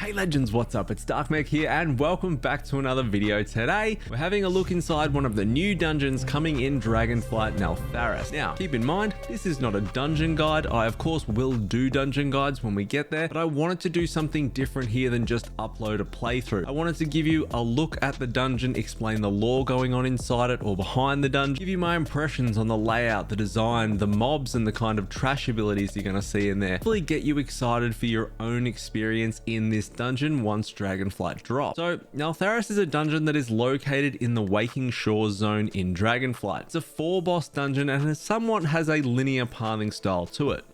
Hey legends, what's up? It's Darkmech here and welcome back to another video. Today, we're having a look inside one of the new dungeons coming in Dragonflight Neltharis. Now, keep in mind, this is not a dungeon guide. I of course will do dungeon guides when we get there, but I wanted to do something different here than just upload a playthrough. I wanted to give you a look at the dungeon, explain the lore going on inside it or behind the dungeon, give you my impressions on the layout, the design, the mobs and the kind of trash abilities you're going to see in there. Hopefully get you excited for your own experience in this dungeon once Dragonflight drops. So Neltharis is a dungeon that is located in the Waking Shores zone in Dragonflight. It's a 4-boss dungeon and it somewhat has a linear pathing style to it.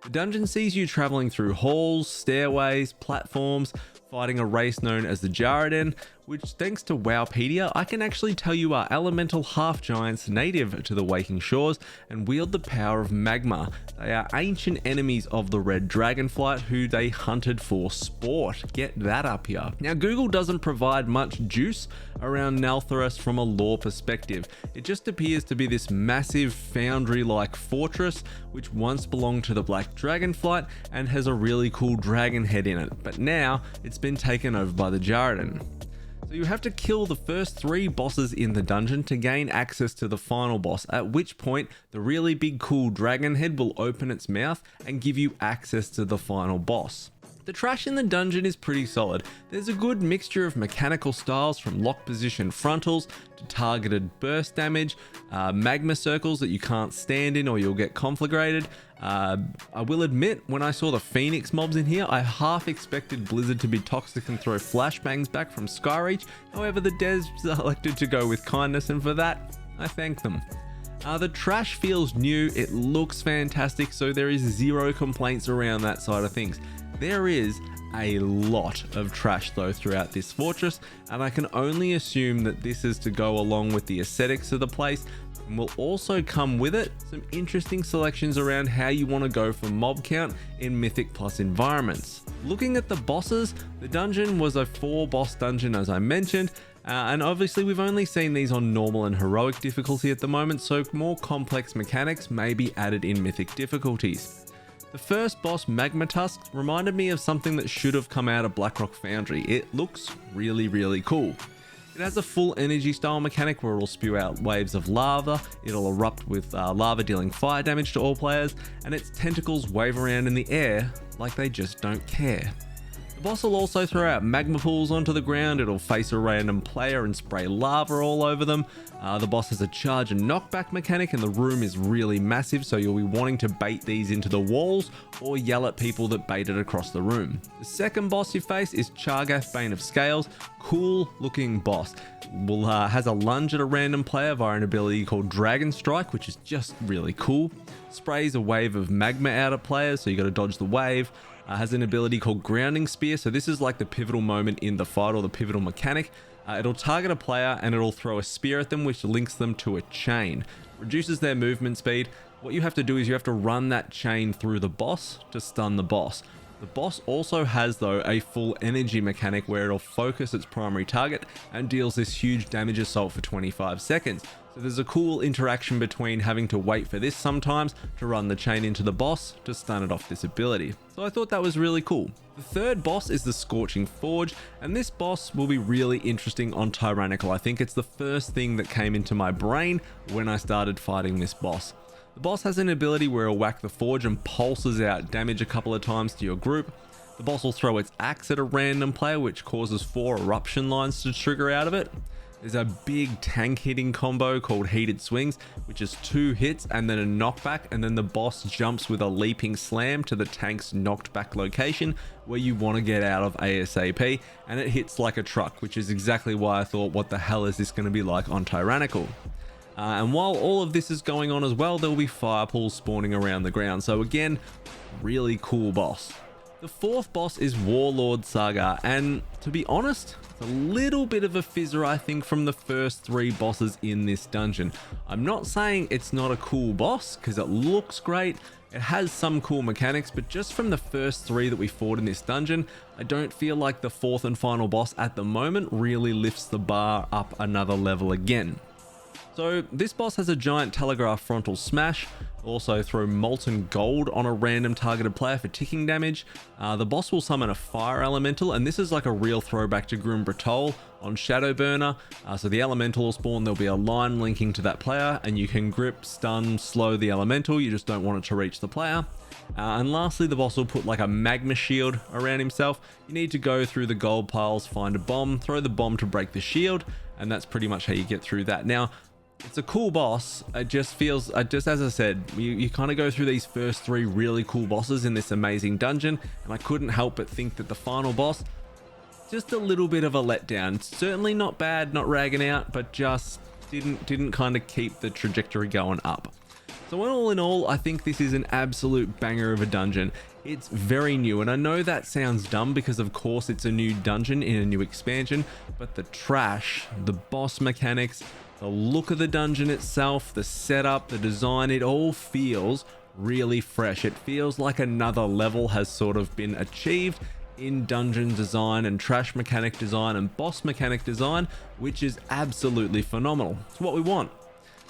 The dungeon sees you traveling through halls, stairways, platforms, fighting a race known as the Jarraden, which thanks to Wowpedia, I can actually tell you are elemental half-giants native to the Waking Shores and wield the power of magma. They are ancient enemies of the Red Dragonflight who they hunted for sport. Get that up here. Now Google doesn't provide much juice around Neltharis from a lore perspective. It just appears to be this massive foundry-like fortress which once belonged to the Black Dragonflight and has a really cool dragon head in it, but now it's been taken over by the Jarraden. So you have to kill the first 3 bosses in the dungeon to gain access to the final boss, at which point the really big cool dragon head will open its mouth and give you access to the final boss. The trash in the dungeon is pretty solid. There's a good mixture of mechanical styles from lock position frontals to targeted burst damage, magma circles that you can't stand in or you'll get conflagrated. I will admit, when I saw the Phoenix mobs in here, I half expected Blizzard to be toxic and throw flashbangs back from Skyreach. However, the devs elected to go with kindness, and for that, I thank them. The trash feels new, it looks fantastic, so there is 0 complaints around that side of things. There is a lot of trash though throughout this fortress, and I can only assume that this is to go along with the aesthetics of the place, and will also come with it some interesting selections around how you want to go for mob count in Mythic Plus environments. Looking at the bosses, the dungeon was a 4-boss dungeon as I mentioned, and obviously we've only seen these on normal and heroic difficulty at the moment, so more complex mechanics may be added in Mythic difficulties. The first boss, Magma Tusk, reminded me of something that should have come out of Blackrock Foundry. It looks really cool. It has a full energy style mechanic where it'll spew out waves of lava, it'll erupt with lava dealing fire damage to all players, and its tentacles wave around in the air like they just don't care. The boss will also throw out magma pools onto the ground, it'll face a random player and spray lava all over them. The boss has a charge and knockback mechanic and the room is really massive, so you'll be wanting to bait these into the walls or yell at people that bait it across the room. The second boss you face is Chargath, Bane of Scales. Cool looking boss. Has a lunge at a random player via an ability called Dragon Strike, which is just really cool. Sprays a wave of magma out at players, so you got to dodge the wave. Has an ability called Grounding Spear, so this is like the pivotal moment in the fight or the pivotal mechanic. It'll target a player and it'll throw a spear at them which links them to a chain. Reduces their movement speed. What you have to do is you have to run that chain through the boss to stun the boss. The boss also has though a full energy mechanic where it'll focus its primary target and deals this huge damage assault for 25 seconds. So there's a cool interaction between having to wait for this sometimes to run the chain into the boss to stun it off this ability. So I thought that was really cool. The third boss is the Scorching Forge, and this boss will be really interesting on Tyrannical. I think it's the first thing that came into my brain when I started fighting this boss. The boss has an ability where it'll whack the forge and pulses out damage a couple of times to your group. The boss will throw its axe at a random player which causes 4 eruption lines to trigger out of it. There's a big tank hitting combo called Heated Swings, which is 2 hits and then a knockback, and then the boss jumps with a leaping slam to the tank's knocked back location where you want to get out of ASAP, and it hits like a truck, which is exactly why I thought, what the hell is this going to be like on Tyrannical? And while all of this is going on as well, there will be fire pools spawning around the ground. So again, really cool boss. The fourth boss is Warlord Saga, and to be honest, it's a little bit of a fizzer I think from the first 3 bosses in this dungeon. I'm not saying it's not a cool boss, because it looks great, it has some cool mechanics, but just from the first 3 that we fought in this dungeon, I don't feel like the 4th and final boss at the moment really lifts the bar up another level again. So this boss has a giant telegraph frontal smash, also throw molten gold on a random targeted player for ticking damage. The boss will summon a fire elemental, and this is like a real throwback to Grim Bratol on Shadowburner. So the elemental will spawn, there'll be a line linking to that player, and you can grip, stun, slow the elemental, you just don't want it to reach the player. And lastly, the boss will put like a magma shield around himself. You need to go through the gold piles, find a bomb, throw the bomb to break the shield, and that's pretty much how you get through that. Now, it's a cool boss. It just feels, just as I said, you kind of go through these first 3 really cool bosses in this amazing dungeon, and I couldn't help but think that the final boss, just a little bit of a letdown. Certainly not bad, not ragging out, but just didn't kind of keep the trajectory going up. So all in all, I think this is an absolute banger of a dungeon. It's very new, and I know that sounds dumb because of course it's a new dungeon in a new expansion, but the trash, the boss mechanics, the look of the dungeon itself, the setup, the design, it all feels really fresh. It feels like another level has sort of been achieved in dungeon design and trash mechanic design and boss mechanic design, which is absolutely phenomenal. It's what we want.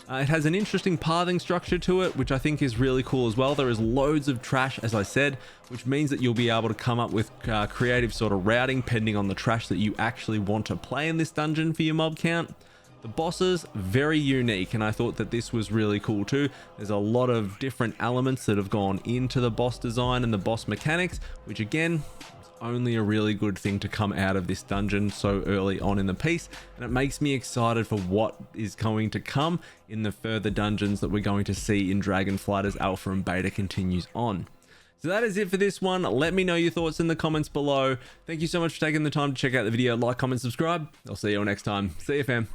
It has an interesting pathing structure to it, which I think is really cool as well. There is loads of trash, as I said, which means that you'll be able to come up with creative sort of routing pending on the trash that you actually want to play in this dungeon for your mob count. The bosses, very unique, and I thought that this was really cool too. There's a lot of different elements that have gone into the boss design and the boss mechanics, which again, is only a really good thing to come out of this dungeon so early on in the piece, and it makes me excited for what is going to come in the further dungeons that we're going to see in Dragonflight as Alpha and Beta continues on. So that is it for this one. Let me know your thoughts in the comments below. Thank you so much for taking the time to check out the video. Like, comment, subscribe. I'll see you all next time. See you, fam.